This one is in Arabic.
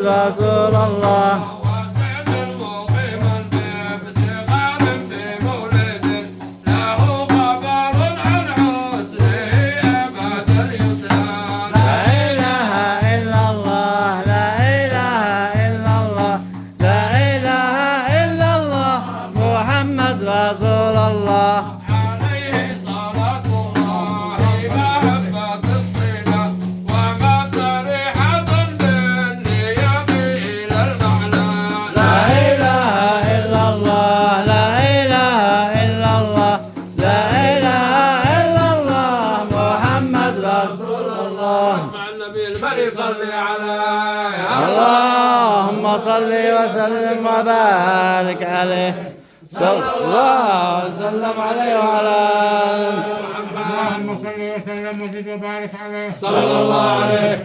رسول الله. رسول الله عليه صلاة الله محبة الصلة وما صريحة بالنية إلى المعنى. لا إله إلا الله لا إله إلا الله لا إله إلا الله محمد رسول الله. مع النبي البري صلي عليه اللهم صل وسلم وبارك عليه صلى الله وسلم عليه وعلى آله. اللهم صل وسلم وزد وبارك عليه صلى الله عليه.